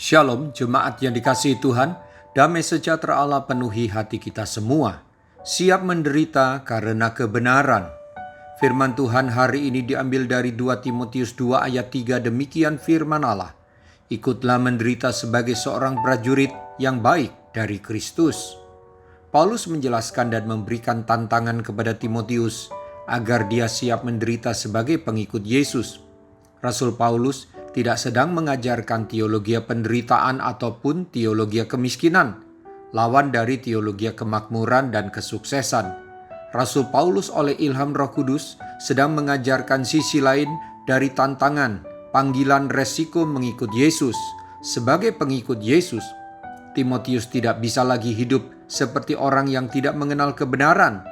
Shalom, jemaat yang dikasihi Tuhan, damai sejahtera Allah penuhi hati kita semua. Siap menderita karena kebenaran. Firman Tuhan hari ini diambil dari 2 Timotius 2 ayat 3, demikian firman Allah. Ikutlah menderita sebagai seorang prajurit yang baik dari Kristus. Paulus menjelaskan dan memberikan tantangan kepada Timotius agar dia siap menderita sebagai pengikut Yesus. Rasul Paulus tidak sedang mengajarkan teologi penderitaan ataupun teologi kemiskinan, lawan dari teologi kemakmuran dan kesuksesan. Rasul Paulus oleh ilham Roh Kudus sedang mengajarkan sisi lain dari tantangan, panggilan resiko mengikut Yesus. Sebagai pengikut Yesus, Timotius tidak bisa lagi hidup seperti orang yang tidak mengenal kebenaran.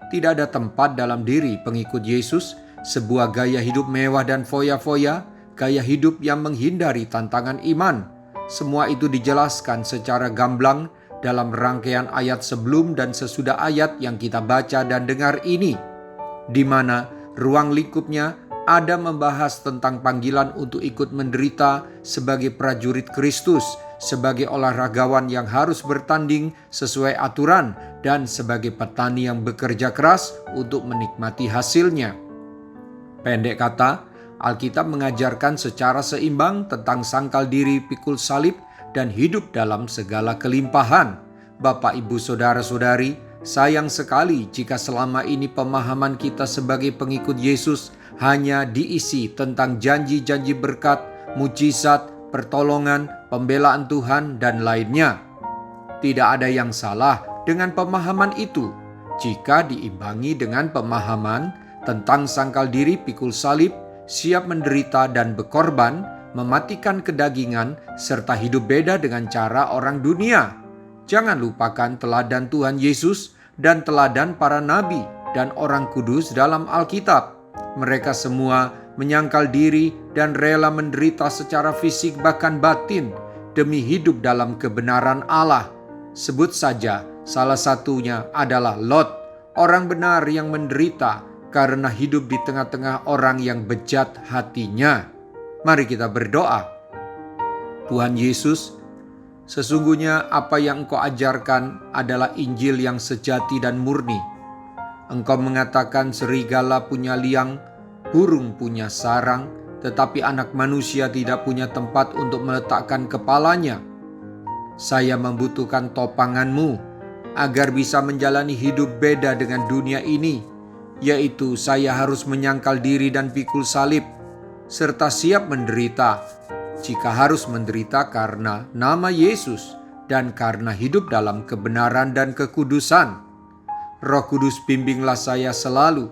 Tidak ada tempat dalam diri pengikut Yesus sebuah gaya hidup mewah dan foya-foya, gaya hidup yang menghindari tantangan iman. Semua itu dijelaskan secara gamblang dalam rangkaian ayat sebelum dan sesudah ayat yang kita baca dan dengar ini, di mana ruang lingkupnya ada membahas tentang panggilan untuk ikut menderita sebagai prajurit Kristus, sebagai olahragawan yang harus bertanding sesuai aturan, dan sebagai petani yang bekerja keras untuk menikmati hasilnya. Pendek kata, Alkitab mengajarkan secara seimbang tentang sangkal diri, pikul salib, dan hidup dalam segala kelimpahan. Bapak, Ibu, Saudara-saudari, sayang sekali jika selama ini pemahaman kita sebagai pengikut Yesus hanya diisi tentang janji-janji berkat, mujizat, pertolongan, pembelaan Tuhan, dan lainnya. Tidak ada yang salah dengan pemahaman itu jika diimbangi dengan pemahaman tentang sangkal diri, pikul salib, siap menderita dan berkorban, mematikan kedagingan, serta hidup beda dengan cara orang dunia. Jangan lupakan teladan Tuhan Yesus dan teladan para nabi dan orang kudus dalam Alkitab. Mereka semua menyangkal diri dan rela menderita secara fisik bahkan batin demi hidup dalam kebenaran Allah. Sebut saja salah satunya adalah Lot, orang benar yang menderita karena hidup di tengah-tengah orang yang bejat hatinya. Mari kita berdoa. Tuhan Yesus, sesungguhnya apa yang Engkau ajarkan adalah Injil yang sejati dan murni. Engkau mengatakan serigala punya liang, burung punya sarang, tetapi anak manusia tidak punya tempat untuk meletakkan kepalanya. Saya membutuhkan topangan-Mu agar bisa menjalani hidup beda dengan dunia ini, yaitu saya harus menyangkal diri dan pikul salib, serta siap menderita jika harus menderita karena nama Yesus dan karena hidup dalam kebenaran dan kekudusan. Roh Kudus, bimbinglah saya selalu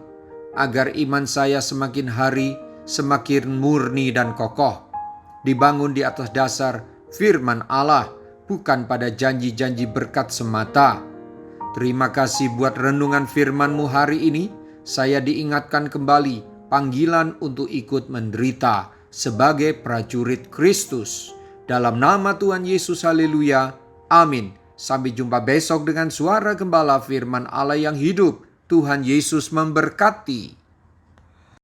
agar iman saya semakin hari semakin murni dan kokoh, dibangun di atas dasar firman Allah, bukan pada janji-janji berkat semata. Terima kasih buat renungan firman-Mu hari ini. Saya diingatkan kembali panggilan untuk ikut menderita sebagai prajurit Kristus. Dalam nama Tuhan Yesus, haleluya, amin. Sampai jumpa besok dengan suara gembala firman Allah yang hidup. Tuhan Yesus memberkati.